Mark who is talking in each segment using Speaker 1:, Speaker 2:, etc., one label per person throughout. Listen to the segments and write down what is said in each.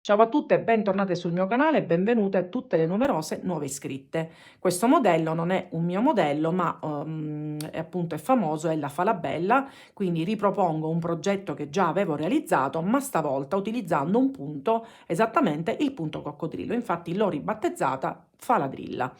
Speaker 1: Ciao a tutte e bentornate sul mio canale e benvenute a tutte le numerose nuove iscritte. Questo modello non è un mio modello, ma è famoso, è la Falabella, quindi ripropongo un progetto che già avevo realizzato, ma stavolta utilizzando un punto, esattamente il punto coccodrillo. Infatti l'ho ribattezzata Faladrilla.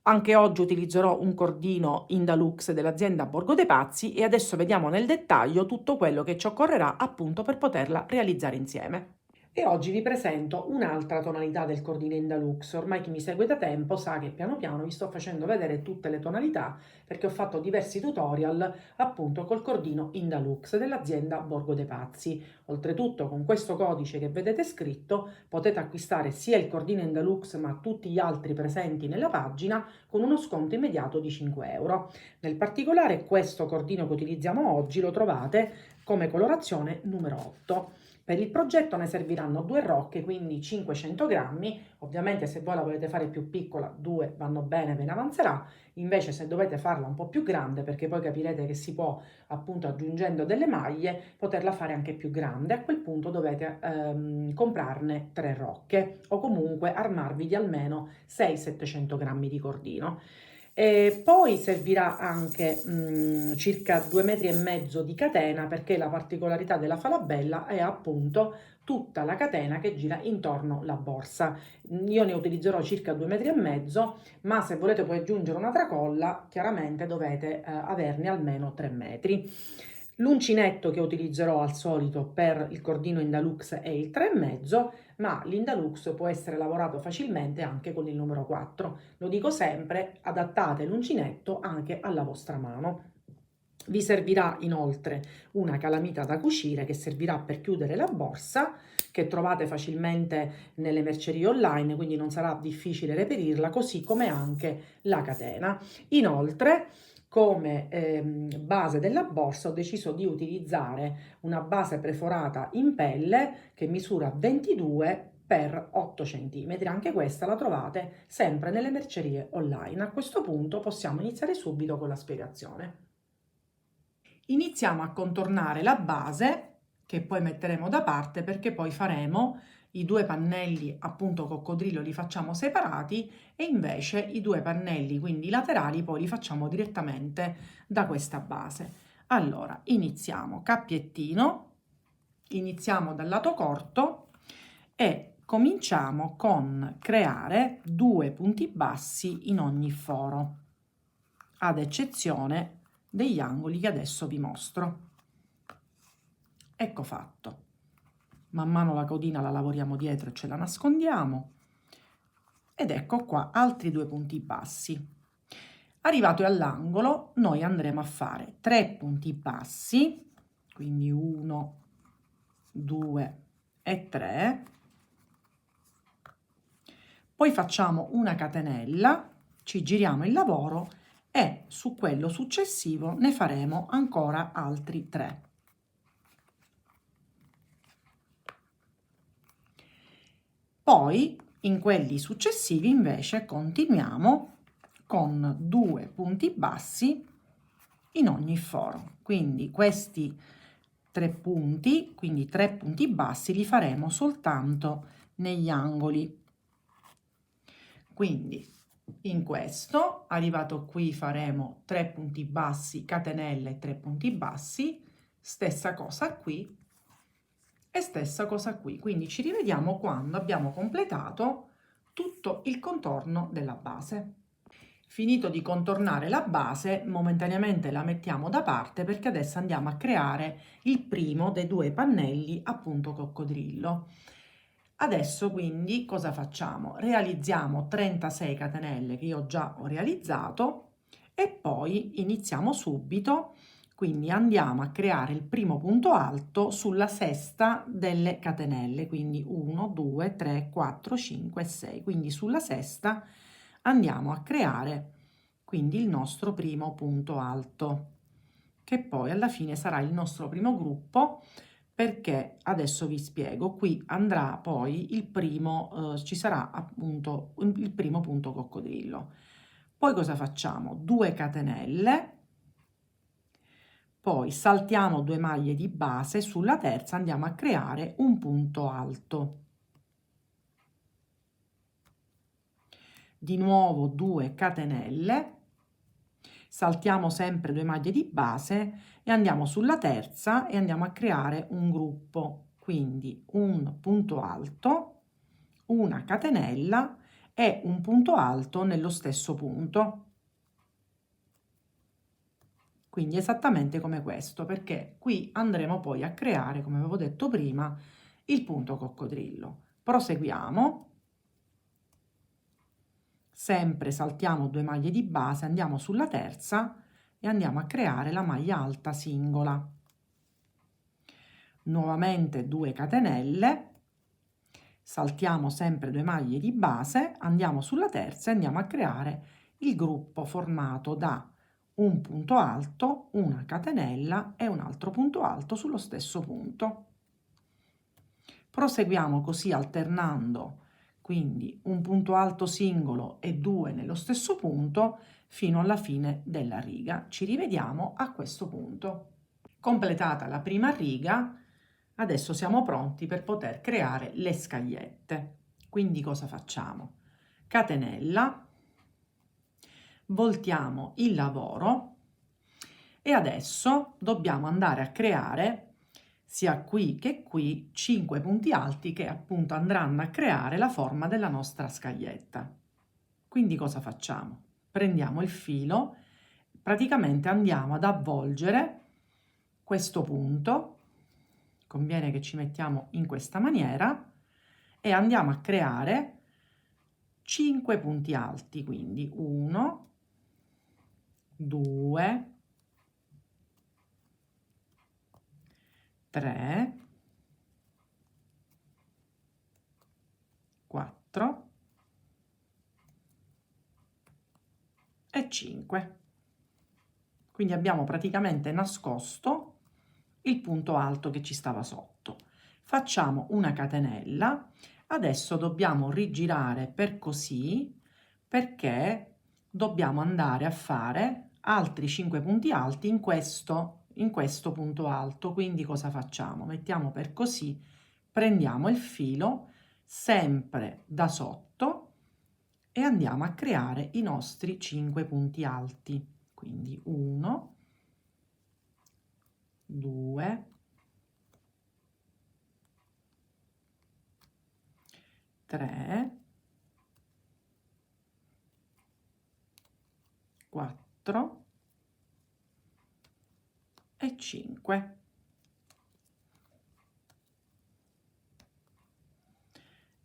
Speaker 1: Anche oggi utilizzerò un cordino Indalux dell'azienda Borgo dei Pazzi e adesso vediamo nel dettaglio tutto quello che ci occorrerà appunto per poterla realizzare insieme. E oggi vi presento un'altra tonalità del cordino Indalux. Ormai chi mi segue da tempo sa che piano piano vi sto facendo vedere tutte le tonalità perché ho fatto diversi tutorial appunto col cordino Indalux dell'azienda Borgo dei Pazzi. Oltretutto con questo codice che vedete scritto potete acquistare sia il cordino Indalux ma tutti gli altri presenti nella pagina con uno sconto immediato di 5 euro. Nel particolare questo cordino che utilizziamo oggi lo trovate come colorazione numero 8. Per il progetto ne serviranno 2 rocche, quindi 500 grammi. Ovviamente se voi la volete fare più piccola, 2 vanno bene, ve ne avanzerà. Invece se dovete farla un po' più grande, perché poi capirete che si può, appunto aggiungendo delle maglie, poterla fare anche più grande, a quel punto dovete comprarne 3 rocche o comunque armarvi di almeno 600-700 grammi di cordino. E poi servirà anche circa 2,5 metri di catena, perché la particolarità della falabella è appunto tutta la catena che gira intorno alla borsa. Io ne utilizzerò circa 2,5 metri, ma se volete poi aggiungere una tracolla, chiaramente dovete averne almeno 3 metri. L'uncinetto che utilizzerò al solito per il cordino Indalux è il 3,5, ma l'Indalux può essere lavorato facilmente anche con il numero 4. Lo dico sempre, adattate l'uncinetto anche alla vostra mano. Vi servirà inoltre una calamita da cucire che servirà per chiudere la borsa, che trovate facilmente nelle mercerie online, quindi non sarà difficile reperirla, così come anche la catena. Inoltre, come base della borsa ho deciso di utilizzare una base perforata in pelle che misura 22 per 8 cm. Anche questa la trovate sempre nelle mercerie online. A questo punto possiamo iniziare subito con la spiegazione. Iniziamo a contornare la base, che poi metteremo da parte perché poi faremo i 2 pannelli appunto coccodrillo, li facciamo separati, e invece i 2 pannelli quindi laterali poi li facciamo direttamente da questa base. Allora iniziamo cappiettino, iniziamo dal lato corto e cominciamo con creare 2 punti bassi in ogni foro, ad eccezione degli angoli che adesso vi mostro. Ecco fatto. Man mano la codina la lavoriamo dietro e ce la nascondiamo. Ed ecco qua altri 2 punti bassi. Arrivato all'angolo noi andremo a fare 3 punti bassi, quindi 1, 2 e 3. Poi facciamo una catenella, ci giriamo il lavoro e su quello successivo ne faremo ancora altri 3. Poi in quelli successivi invece continuiamo con 2 punti bassi in ogni foro, quindi questi 3 punti, quindi 3 punti bassi li faremo soltanto negli angoli. Quindi in questo, arrivato qui, faremo 3 punti bassi, catenelle, 3 punti bassi, stessa cosa qui e stessa cosa qui. Quindi ci rivediamo quando abbiamo completato tutto il contorno della base. Finito di contornare la base, momentaneamente la mettiamo da parte perché adesso andiamo a creare il primo dei 2 pannelli appunto coccodrillo. Adesso quindi cosa facciamo? Realizziamo 36 catenelle che io già ho realizzato e poi iniziamo subito, quindi andiamo a creare il primo punto alto sulla sesta delle catenelle, quindi 1, 2, 3, 4, 5 e 6, quindi sulla sesta andiamo a creare quindi il nostro primo punto alto, che poi alla fine sarà il nostro primo gruppo, perché adesso vi spiego. Qui andrà poi il primo, ci sarà appunto il primo punto coccodrillo. Poi cosa facciamo? 2 catenelle, poi saltiamo 2 maglie di base, sulla terza andiamo a creare un punto alto. di nuovo 2 catenelle, saltiamo sempre 2 maglie di base e andiamo sulla terza e andiamo a creare un gruppo, quindi un punto alto, una catenella e un punto alto nello stesso punto. Quindi esattamente come questo, perché qui andremo poi a creare, come avevo detto prima, il punto coccodrillo. Proseguiamo. Sempre saltiamo 2 maglie di base, andiamo sulla terza e andiamo a creare la maglia alta singola. Nuovamente 2 catenelle, saltiamo sempre 2 maglie di base, andiamo sulla terza e andiamo a creare il gruppo formato da un punto alto, una catenella e un altro punto alto sullo stesso punto. Proseguiamo così alternando, quindi un punto alto singolo e 2 nello stesso punto fino alla fine della riga. Ci rivediamo a questo punto. Completata la prima riga, adesso siamo pronti per poter creare le scagliette. Quindi cosa facciamo? Catenella, voltiamo il lavoro e adesso dobbiamo andare a creare sia qui che qui 5 punti alti che appunto andranno a creare la forma della nostra scaglietta. Quindi cosa facciamo? Prendiamo il filo, praticamente andiamo ad avvolgere questo punto, conviene che ci mettiamo in questa maniera e andiamo a creare 5 punti alti, quindi 1, 2, 3, 4 e 5. Quindi abbiamo praticamente nascosto il punto alto che ci stava sotto. Facciamo una catenella, adesso dobbiamo rigirare per così, perché dobbiamo andare a fare altri 5 punti alti in questo punto alto. Quindi cosa facciamo? Mettiamo per così, prendiamo il filo sempre da sotto e andiamo a creare i nostri 5 punti alti. Quindi 1, 2, 3, 4 e 5.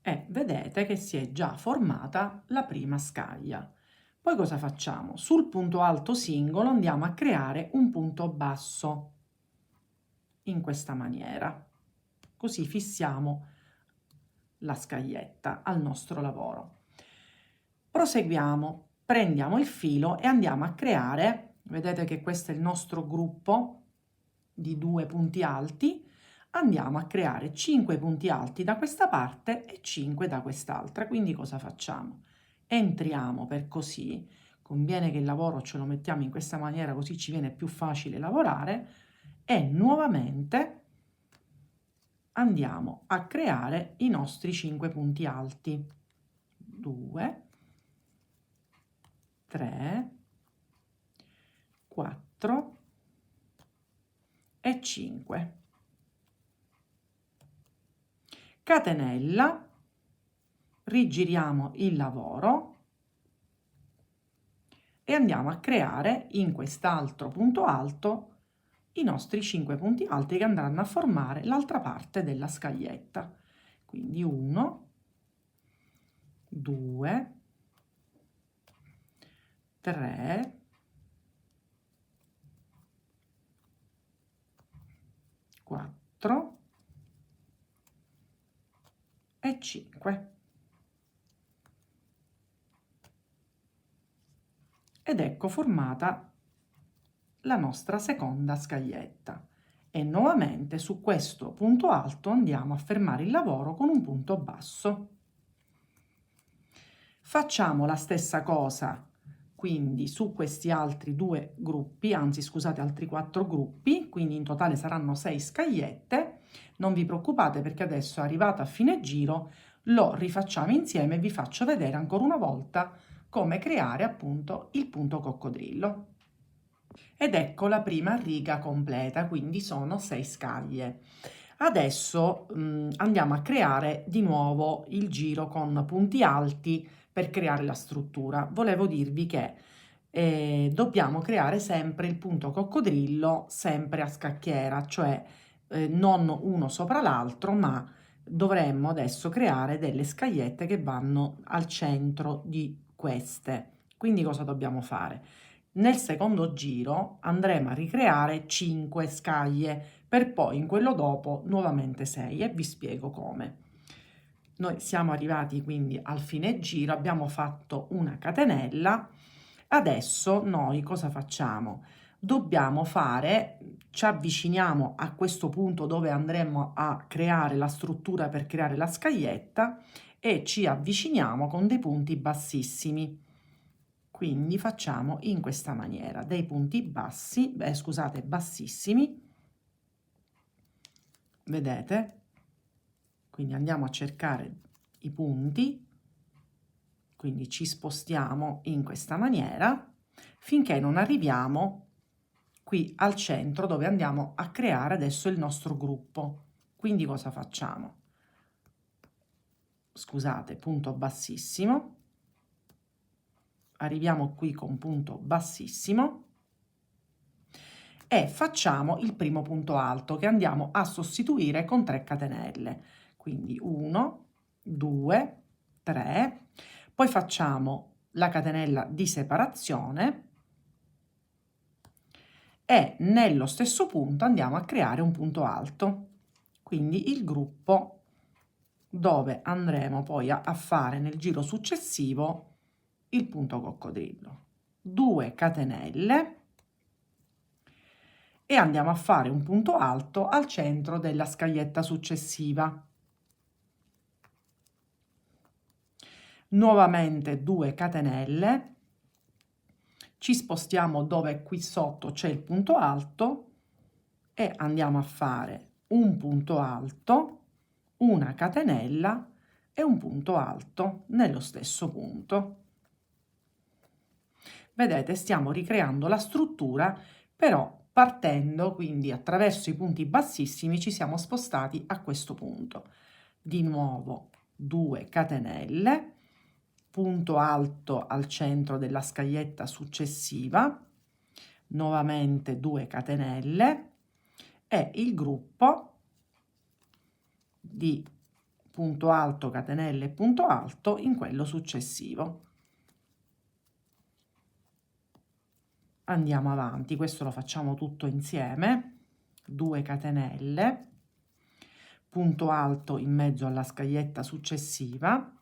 Speaker 1: E vedete che si è già formata la prima scaglia. Poi cosa facciamo? Sul punto alto singolo andiamo a creare un punto basso in questa maniera. Così fissiamo la scaglietta al nostro lavoro. Proseguiamo, prendiamo il filo e andiamo a creare, vedete che questo è il nostro gruppo di 2 punti alti, andiamo a creare 5 punti alti da questa parte e 5 da quest'altra. Quindi cosa facciamo? Entriamo per così, conviene che il lavoro ce lo mettiamo in questa maniera così ci viene più facile lavorare e nuovamente andiamo a creare i nostri 5 punti alti. 2, 3, 4 e 5. Catenella, rigiriamo il lavoro e andiamo a creare in quest'altro punto alto i nostri 5 punti alti che andranno a formare l'altra parte della scaglietta. Quindi 1, 2, 3, 4 e 5. Ed ecco formata la nostra seconda scaglietta. E nuovamente su questo punto alto andiamo a fermare il lavoro con un punto basso. Facciamo la stessa cosa quindi su questi altri 2 gruppi, anzi scusate altri 4 gruppi, quindi in totale saranno 6 scagliette. Non vi preoccupate perché adesso arrivata a fine giro lo rifacciamo insieme e vi faccio vedere ancora una volta come creare appunto il punto coccodrillo. Ed ecco la prima riga completa, quindi sono 6 scaglie. Adesso andiamo a creare di nuovo il giro con punti alti per creare la struttura. Volevo dirvi che dobbiamo creare sempre il punto coccodrillo sempre a scacchiera, cioè non uno sopra l'altro, ma dovremmo adesso creare delle scagliette che vanno al centro di queste. Quindi cosa dobbiamo fare? Nel secondo giro andremo a ricreare 5 scaglie per poi in quello dopo nuovamente 6 e vi spiego come. Noi siamo arrivati quindi al fine giro, abbiamo fatto una catenella. Adesso noi cosa facciamo? Dobbiamo fare, ci avviciniamo a questo punto dove andremo a creare la struttura per creare la scaglietta e ci avviciniamo con dei punti bassissimi. Quindi facciamo in questa maniera dei punti bassi, scusate, bassissimi, vedete? Quindi andiamo a cercare i punti, quindi ci spostiamo in questa maniera finché non arriviamo qui al centro dove andiamo a creare adesso il nostro gruppo. Quindi cosa facciamo? Scusate, punto bassissimo, arriviamo qui con punto bassissimo e facciamo il primo punto alto che andiamo a sostituire con 3 catenelle. Quindi 1, 2, 3, poi facciamo la catenella di separazione e nello stesso punto andiamo a creare un punto alto, quindi il gruppo dove andremo poi a fare nel giro successivo il punto coccodrillo. 2 catenelle e andiamo a fare un punto alto al centro della scaglietta successiva. Nuovamente 2 catenelle, ci spostiamo dove qui sotto c'è il punto alto e andiamo a fare un punto alto, una catenella e un punto alto nello stesso punto. Vedete, stiamo ricreando la struttura, però partendo, quindi attraverso i punti bassissimi ci siamo spostati a questo punto. Di nuovo 2 catenelle, punto alto al centro della scaglietta successiva, nuovamente 2 catenelle e il gruppo di punto alto, catenelle e punto alto in quello successivo. Andiamo avanti, questo lo facciamo tutto insieme, 2 catenelle, punto alto in mezzo alla scaglietta successiva,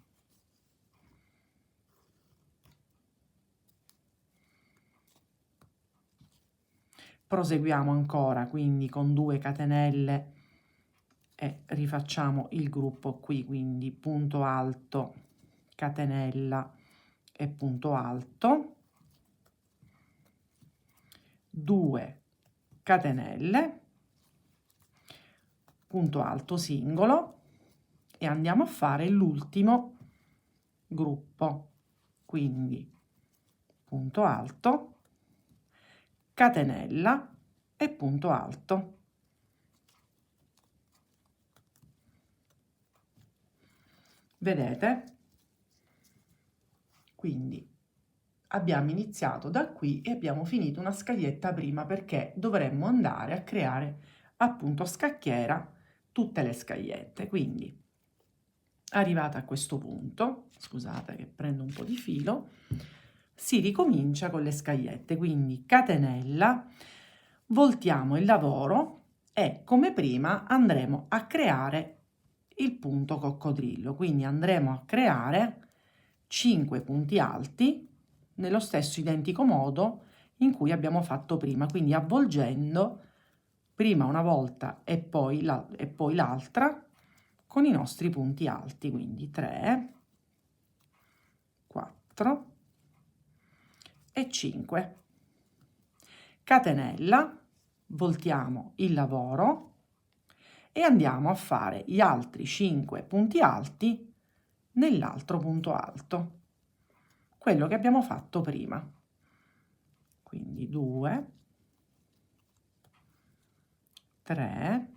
Speaker 1: proseguiamo ancora quindi con 2 catenelle e rifacciamo il gruppo qui, quindi punto alto, catenella e punto alto, 2 catenelle, punto alto singolo e andiamo a fare l'ultimo gruppo, quindi punto alto, catenella e punto alto. Vedete? Quindi abbiamo iniziato da qui e abbiamo finito una scaglietta prima perché dovremmo andare a creare appunto a scacchiera tutte le scagliette. Quindi arrivata a questo punto, scusate che prendo un po' di filo, si ricomincia con le scagliette, quindi catenella, voltiamo il lavoro e come prima andremo a creare il punto coccodrillo, quindi andremo a creare 5 punti alti nello stesso identico modo in cui abbiamo fatto prima, quindi avvolgendo prima una volta e poi l'altra con i nostri punti alti, quindi 3, 4 e 5. Catenella, voltiamo il lavoro e andiamo a fare gli altri 5 punti alti nell'altro punto alto. quello che abbiamo fatto prima. Quindi 2, 3,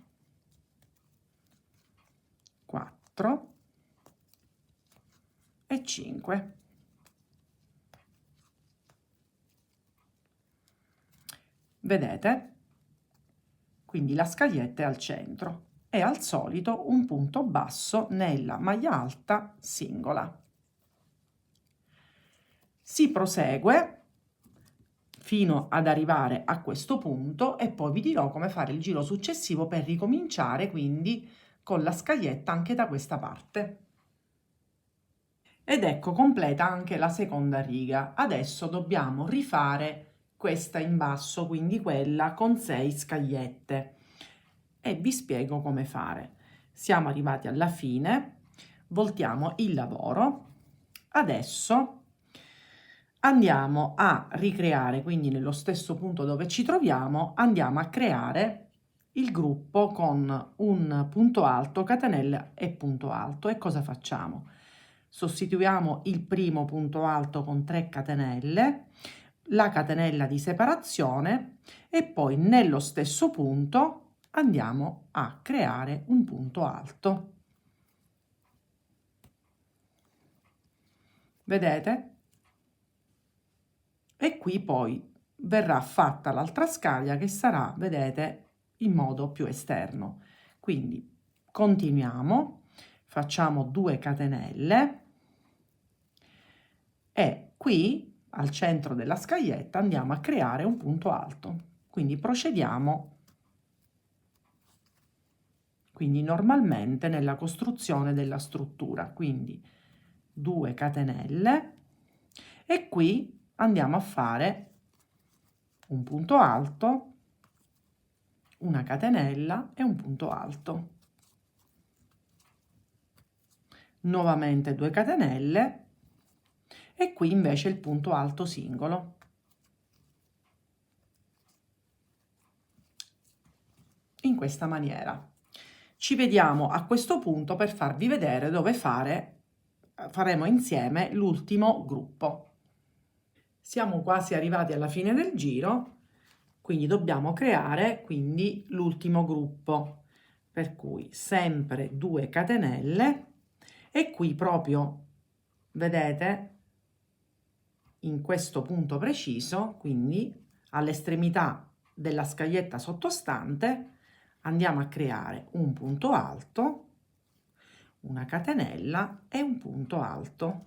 Speaker 1: 4 e 5. Vedete? Quindi la scaglietta è al centro e al solito un punto basso nella maglia alta singola. Si prosegue fino ad arrivare a questo punto e poi vi dirò come fare il giro successivo per ricominciare quindi con la scaglietta anche da questa parte. Ed ecco completa anche la seconda riga. Adesso dobbiamo rifare questa in basso, quindi quella con 6 scagliette, e vi spiego come fare. Siamo arrivati alla fine, voltiamo il lavoro. Adesso andiamo a ricreare, quindi nello stesso punto dove ci troviamo, andiamo a creare il gruppo con un punto alto, catenella e punto alto. E cosa facciamo? Sostituiamo il primo punto alto con 3 catenelle, la catenella di separazione e poi nello stesso punto andiamo a creare un punto alto. Vedete? E qui poi verrà fatta l'altra scaglia che sarà, vedete, in modo più esterno. Quindi continuiamo, facciamo 2 catenelle e qui al centro della scaglietta andiamo a creare un punto alto. Quindi procediamo quindi normalmente nella costruzione della struttura. Quindi 2 catenelle e qui andiamo a fare un punto alto, una catenella e un punto alto. Nuovamente 2 catenelle e qui invece il punto alto singolo. In questa maniera. Ci vediamo a questo punto per farvi vedere dove faremo insieme l'ultimo gruppo. Siamo quasi arrivati alla fine del giro, quindi dobbiamo creare quindi l'ultimo gruppo, per cui sempre 2 catenelle e qui proprio vedete in questo punto preciso, quindi all'estremità della scaglietta sottostante, andiamo a creare un punto alto, una catenella e un punto alto.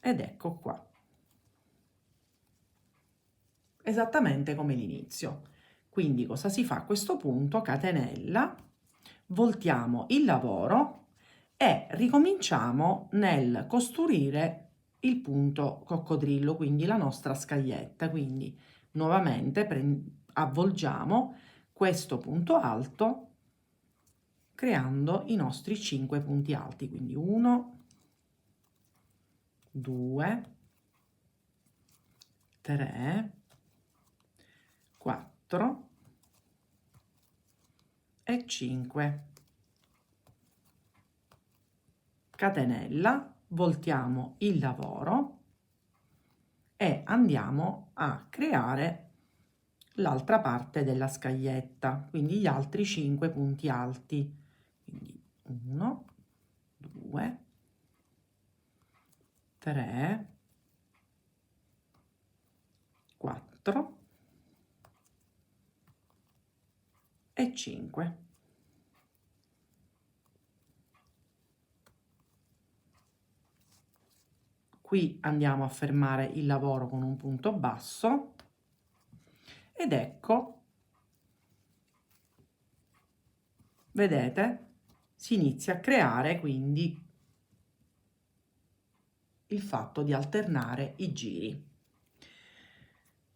Speaker 1: Ed ecco qua. Esattamente come l'inizio. Quindi cosa si fa a questo punto? Catenella, voltiamo il lavoro e ricominciamo nel costruire il punto coccodrillo, quindi la nostra scaglietta. Quindi nuovamente avvolgiamo questo punto alto creando i nostri 5 punti alti, quindi 1, 2, 3, 4 e 5. Catenella, voltiamo il lavoro e andiamo a creare l'altra parte della scaglietta, quindi gli altri 5 punti alti. Quindi 1, 2, 3, 4 e 5. Qui andiamo a fermare il lavoro con un punto basso ed ecco, vedete, si inizia a creare quindi il fatto di alternare i giri.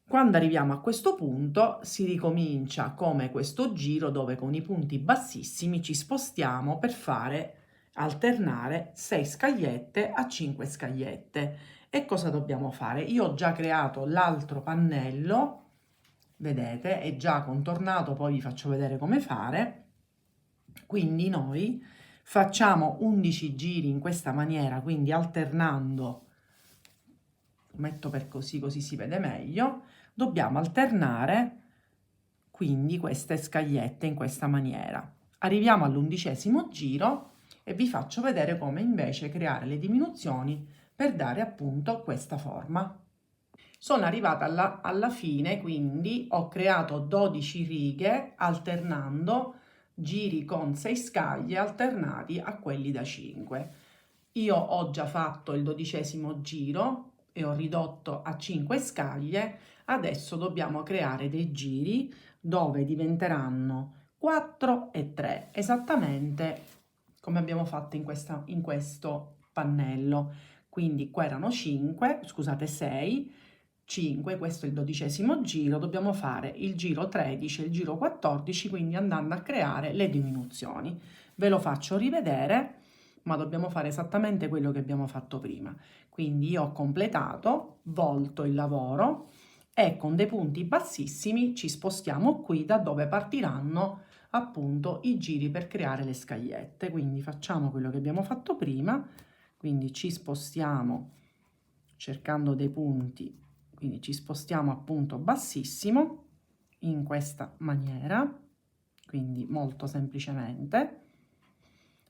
Speaker 1: Quando arriviamo a questo punto si ricomincia come questo giro dove con i punti bassissimi ci spostiamo per fare alternare 6 scagliette a 5 scagliette. E cosa dobbiamo fare? Io ho già creato l'altro pannello, vedete, è già contornato, poi vi faccio vedere come fare. Quindi noi Facciamo 11 giri in questa maniera, quindi alternando, metto per così, così si vede meglio, dobbiamo alternare quindi queste scagliette in questa maniera. Arriviamo all'11° giro e vi faccio vedere come invece creare le diminuzioni per dare appunto questa forma. Sono arrivata alla fine, quindi ho creato 12 righe alternando giri con 6 scaglie alternati a quelli da 5. Io ho già fatto il 12° giro e ho ridotto a 5 scaglie. Adesso dobbiamo creare dei giri dove diventeranno 4 e 3, esattamente come abbiamo fatto in questo pannello. Quindi qua erano 5, scusate 6, 5, questo è il 12° giro, dobbiamo fare il giro 13 e il giro 14, quindi andando a creare le diminuzioni. Ve lo faccio rivedere, ma dobbiamo fare esattamente quello che abbiamo fatto prima. Quindi io ho completato, volto il lavoro e con dei punti bassissimi ci spostiamo qui da dove partiranno appunto i giri per creare le scagliette. Quindi facciamo quello che abbiamo fatto prima, quindi ci spostiamo cercando dei punti, quindi ci spostiamo appunto bassissimo in questa maniera, quindi molto semplicemente,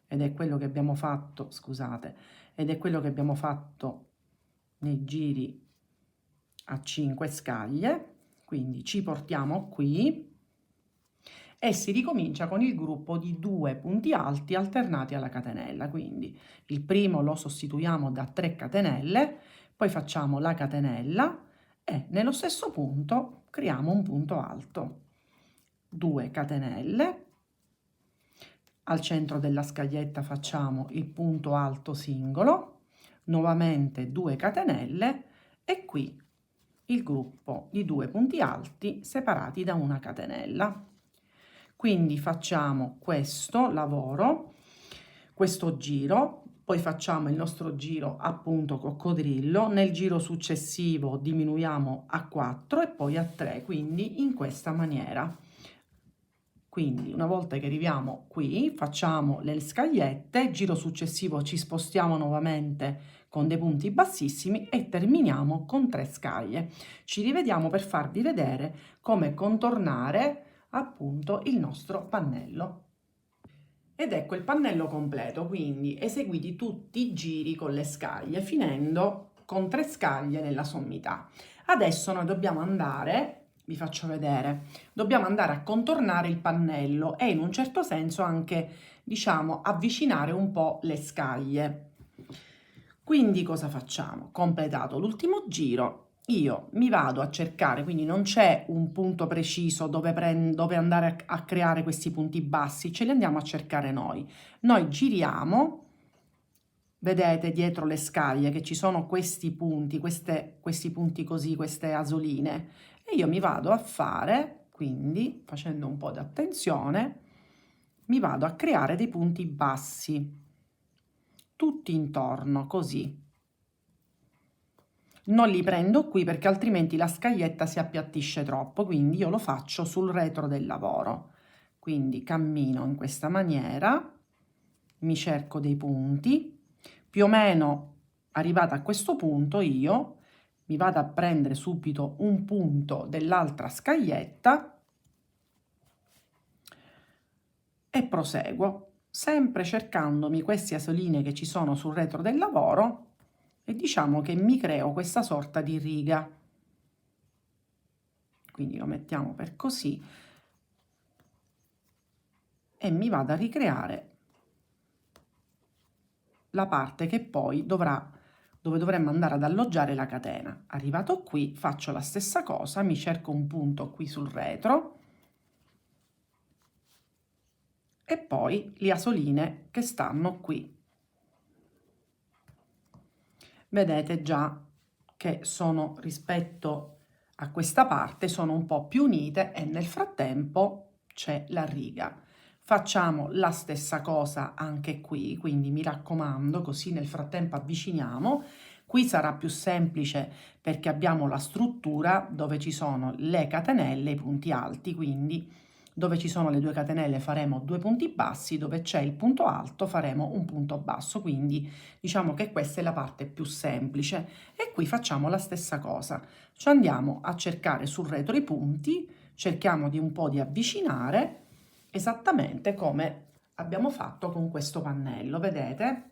Speaker 1: ed è quello che abbiamo fatto, scusate, ed è quello che abbiamo fatto nei giri a 5 scaglie, quindi ci portiamo qui e si ricomincia con il gruppo di 2 punti alti alternati alla catenella. Quindi il primo lo sostituiamo da 3 catenelle, poi facciamo la catenella e nello stesso punto creiamo un punto alto, 2 catenelle, al centro della scaglietta facciamo il punto alto singolo, nuovamente 2 catenelle e qui il gruppo di 2 punti alti separati da una catenella. Quindi facciamo questo lavoro, questo giro, poi facciamo il nostro giro appunto coccodrillo, nel giro successivo diminuiamo a 4 e poi a 3, quindi in questa maniera. Quindi una volta che arriviamo qui facciamo le scagliette, giro successivo ci spostiamo nuovamente con dei punti bassissimi e terminiamo con 3 scaglie. Ci rivediamo per farvi vedere come contornare appunto il nostro pannello. Ed ecco il pannello completo, quindi eseguiti tutti i giri con le scaglie, finendo con 3 scaglie nella sommità. Adesso noi dobbiamo andare, vi faccio vedere, dobbiamo andare a contornare il pannello e in un certo senso anche, diciamo, avvicinare un po' le scaglie. Quindi cosa facciamo? Completato l'ultimo giro, io mi vado a cercare, quindi non c'è un punto preciso dove andare a creare questi punti bassi, ce li andiamo a cercare noi. Noi giriamo, vedete dietro le scaglie che ci sono questi punti, questi punti così, queste asoline, e io mi vado a fare, quindi facendo un po' di attenzione, mi vado a creare dei punti bassi, tutti intorno, così. Non li prendo qui perché altrimenti la scaglietta si appiattisce troppo, quindi io lo faccio sul retro del lavoro. Quindi cammino in questa maniera, mi cerco dei punti, più o meno arrivata a questo punto io mi vado a prendere subito un punto dell'altra scaglietta e proseguo, sempre cercandomi queste asoline che ci sono sul retro del lavoro e diciamo che mi creo questa sorta di riga. Quindi lo mettiamo per così e mi vado a ricreare la parte che poi dove dovremmo andare ad alloggiare la catena. Arrivato qui faccio la stessa cosa, mi cerco un punto qui sul retro e poi le asoline che stanno qui. Vedete già che sono rispetto a questa parte sono un po' più unite e nel frattempo c'è la riga. Facciamo la stessa cosa anche qui, quindi mi raccomando, così nel frattempo avviciniamo. Qui sarà più semplice perché abbiamo la struttura dove ci sono le catenelle e i punti alti, quindi dove ci sono le 2 catenelle faremo 2 punti bassi, dove c'è il punto alto faremo un punto basso, quindi diciamo che questa è la parte più semplice. E qui facciamo la stessa cosa, ci andiamo a cercare sul retro i punti, cerchiamo di un po' di avvicinare, esattamente come abbiamo fatto con questo pannello, vedete?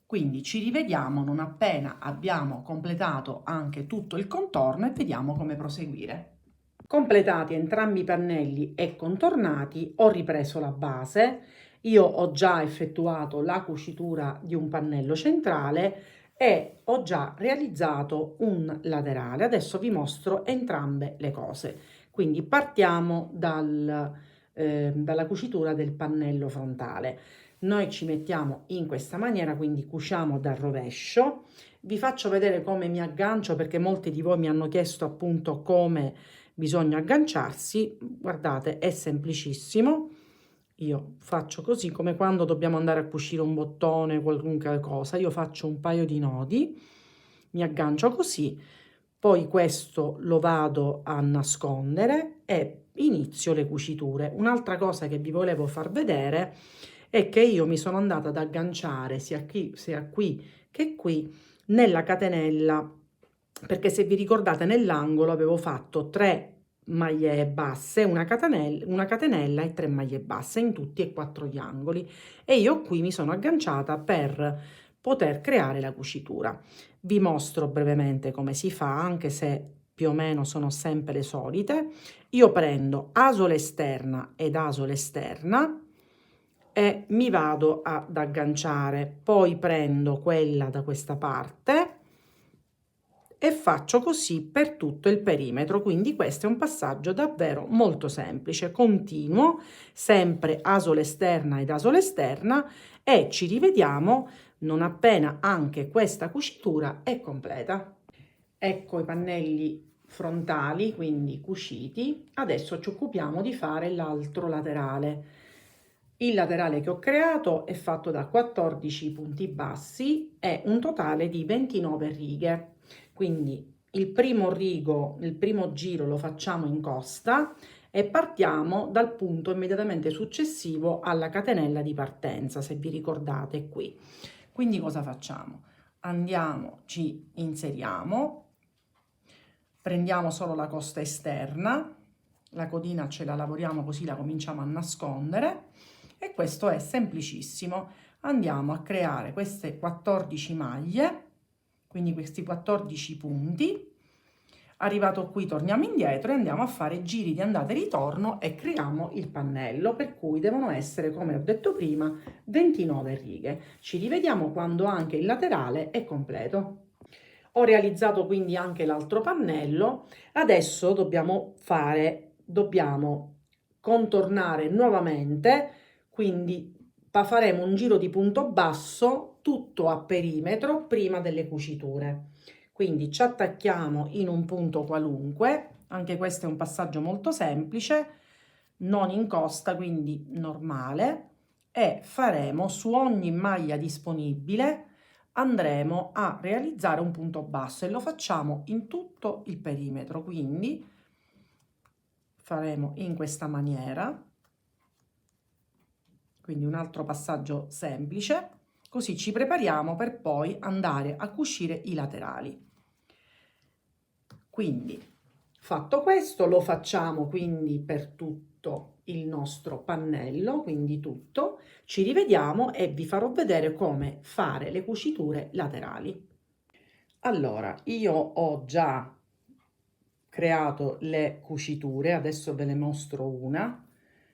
Speaker 1: Quindi ci rivediamo non appena abbiamo completato anche tutto il contorno e vediamo come proseguire. Completati entrambi i pannelli e contornati, ho ripreso la base. Io ho già effettuato la cucitura di un pannello centrale e ho già realizzato un laterale. Adesso vi mostro entrambe le cose. Quindi partiamo dalla cucitura del pannello frontale. Noi ci mettiamo in questa maniera, quindi cuciamo dal rovescio. Vi faccio vedere come mi aggancio, perché molti di voi mi hanno chiesto appunto come bisogna agganciarsi. Guardate, è semplicissimo. Io faccio così, come quando dobbiamo andare a cucire un bottone, qualunque cosa. Io faccio un paio di nodi, mi aggancio così, poi questo lo vado a nascondere e inizio le cuciture. Un'altra cosa che vi volevo far vedere è che io mi sono andata ad agganciare sia qui che qui nella catenella, perché se vi ricordate nell'angolo avevo fatto 3 maglie basse, una catenella e 3 maglie basse in tutti e 4 gli angoli, e io qui mi sono agganciata per poter creare la cucitura. Vi mostro brevemente come si fa, anche se più o meno sono sempre le solite. Io prendo asola esterna ed asola esterna e mi vado ad agganciare, poi prendo quella da questa parte e faccio così per tutto il perimetro. Quindi questo è un passaggio davvero molto semplice. Continuo sempre asola esterna ed asola esterna e ci rivediamo non appena anche questa cucitura è completa. Ecco i pannelli frontali, quindi cuciti. Adesso ci occupiamo di fare l'altro laterale. Il laterale che ho creato è fatto da 14 punti bassi e un totale di 29 righe. Quindi il primo giro lo facciamo in costa e partiamo dal punto immediatamente successivo alla catenella di partenza, se vi ricordate qui. Quindi cosa facciamo? Andiamo, ci inseriamo, prendiamo solo la costa esterna, la codina ce la lavoriamo così la cominciamo a nascondere e questo è semplicissimo. Andiamo a creare queste 14 maglie, quindi questi 14 punti. Arrivato qui torniamo indietro e andiamo a fare giri di andata e ritorno e creiamo il pannello, per cui devono essere, come ho detto prima, 29 righe. Ci rivediamo quando anche il laterale è completo. Ho realizzato quindi anche l'altro pannello. Adesso dobbiamo contornare nuovamente, quindi faremo un giro di punto basso tutto a perimetro prima delle cuciture. Quindi ci attacchiamo in un punto qualunque, anche questo è un passaggio molto semplice, non in costa, quindi normale, e faremo su ogni maglia disponibile andremo a realizzare un punto basso e lo facciamo in tutto il perimetro, quindi faremo in questa maniera, quindi un altro passaggio semplice, così ci prepariamo per poi andare a cucire i laterali. Quindi fatto questo lo facciamo quindi per tutto il nostro pannello, quindi tutto. Ci rivediamo e vi farò vedere come fare le cuciture laterali. Allora, io ho già creato le cuciture, adesso ve ne mostro una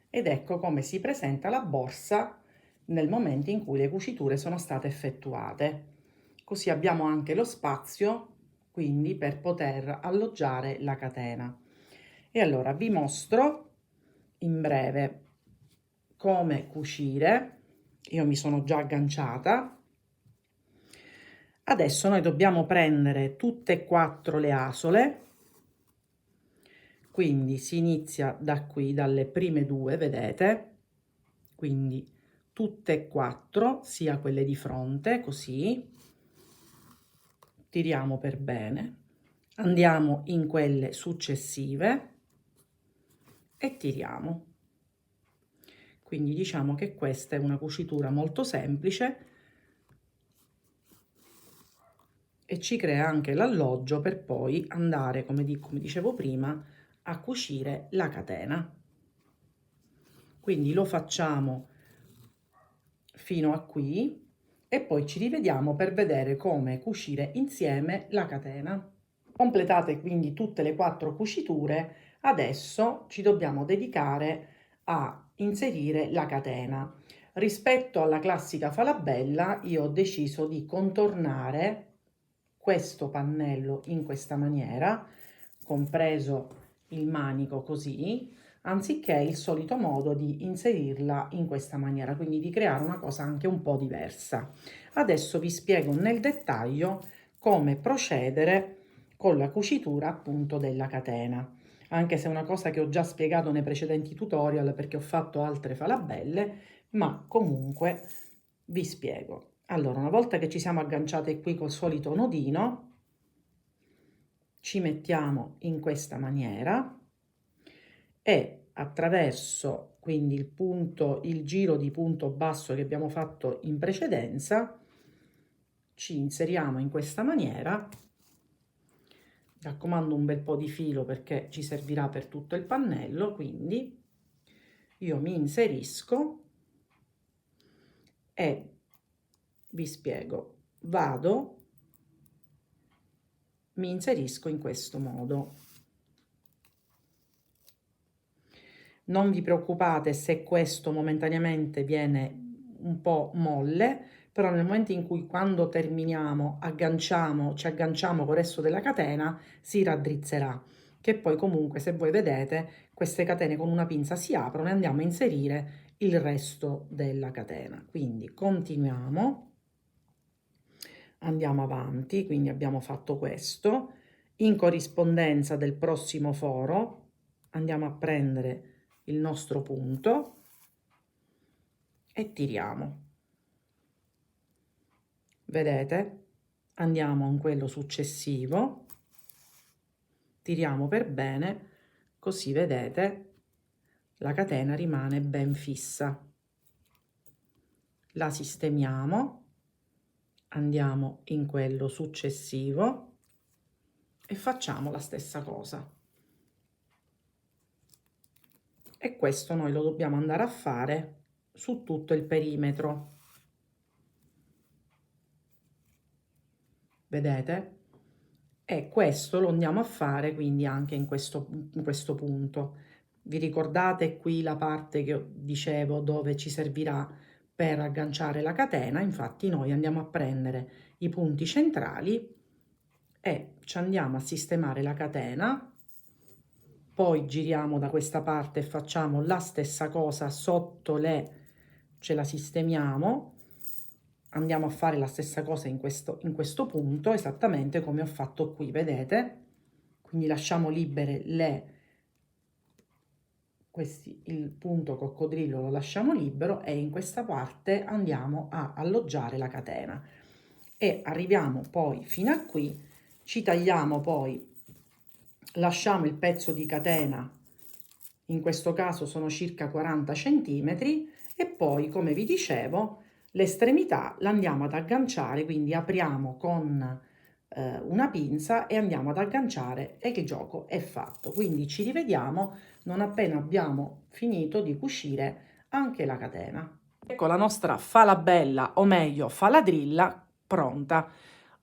Speaker 1: ed ecco come si presenta la borsa nel momento in cui le cuciture sono state effettuate. Così abbiamo anche lo spazio quindi per poter alloggiare la catena. E allora vi mostro in breve come cucire. Io mi sono già agganciata. Adesso noi dobbiamo prendere tutte e 4 le asole, quindi si inizia da qui, dalle prime 2, vedete? Quindi tutte e 4, sia quelle di fronte, così. Tiriamo per bene. Andiamo in quelle successive e tiriamo. Quindi diciamo che questa è una cucitura molto semplice e ci crea anche l'alloggio per poi andare, come dicevo prima, a cucire la catena. Quindi lo facciamo fino a qui e poi ci rivediamo per vedere come cucire insieme la catena. Completate quindi tutte le 4 cuciture, adesso ci dobbiamo dedicare a inserire la catena. Rispetto alla classica falabella, io ho deciso di contornare questo pannello in questa maniera, compreso il manico così, anziché il solito modo di inserirla in questa maniera, quindi di creare una cosa anche un po' diversa. Adesso vi spiego nel dettaglio come procedere con la cucitura appunto della catena, anche se è una cosa che ho già spiegato nei precedenti tutorial perché ho fatto altre falabelle, ma comunque vi spiego. Allora, una volta che ci siamo agganciate qui col solito nodino, ci mettiamo in questa maniera e attraverso quindi il giro di punto basso che abbiamo fatto in precedenza, ci inseriamo in questa maniera. Raccomando un bel po' di filo perché ci servirà per tutto il pannello, quindi io mi inserisco e vi spiego, mi inserisco in questo modo. Non vi preoccupate se questo momentaneamente viene un po' molle, però nel momento in cui quando terminiamo ci agganciamo col resto della catena, si raddrizzerà, che poi comunque se voi vedete queste catene con una pinza si aprono e andiamo a inserire il resto della catena. Quindi continuiamo, andiamo avanti, quindi abbiamo fatto questo, in corrispondenza del prossimo foro andiamo a prendere il nostro punto e tiriamo. Vedete? Andiamo in quello successivo, tiriamo per bene, così vedete la catena rimane ben fissa. La sistemiamo, andiamo in quello successivo e facciamo la stessa cosa. E questo noi lo dobbiamo andare a fare su tutto il perimetro. Vedete? E questo lo andiamo a fare quindi anche in questo punto. Vi ricordate qui la parte che dicevo dove ci servirà per agganciare la catena? Infatti noi andiamo a prendere i punti centrali e ci andiamo a sistemare la catena, poi giriamo da questa parte e facciamo la stessa cosa sotto ce la sistemiamo, andiamo a fare la stessa cosa in questo punto, esattamente come ho fatto qui, vedete? Quindi lasciamo libere il punto coccodrillo lo lasciamo libero e in questa parte andiamo a alloggiare la catena e arriviamo poi fino a qui, ci tagliamo poi, lasciamo il pezzo di catena, in questo caso sono circa 40 centimetri, e poi come vi dicevo l'estremità la andiamo ad agganciare, quindi apriamo con una pinza e andiamo ad agganciare e il gioco è fatto. Quindi ci rivediamo non appena abbiamo finito di cucire anche la catena. Ecco la nostra falabella, o meglio faladrilla, pronta.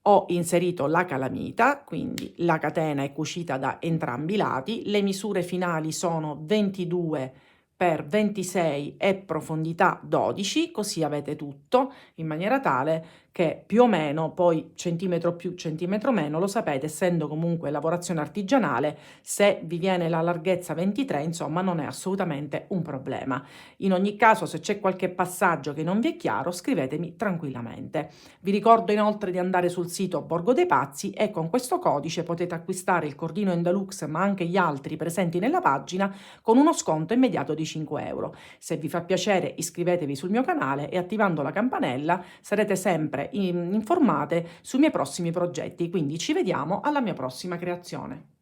Speaker 1: Ho inserito la calamita, quindi la catena è cucita da entrambi i lati. Le misure finali sono 22 per 26 e profondità 12, così avete tutto in maniera tale che più o meno, poi centimetro più, centimetro meno, lo sapete, essendo comunque lavorazione artigianale, se vi viene la larghezza 23, insomma, non è assolutamente un problema. In ogni caso, se c'è qualche passaggio che non vi è chiaro, scrivetemi tranquillamente. Vi ricordo inoltre di andare sul sito Borgo dei Pazzi e con questo codice potete acquistare il cordino Endalux, ma anche gli altri presenti nella pagina, con uno sconto immediato di 5 euro. Se vi fa piacere, iscrivetevi sul mio canale e attivando la campanella sarete sempre informate sui miei prossimi progetti, quindi ci vediamo alla mia prossima creazione.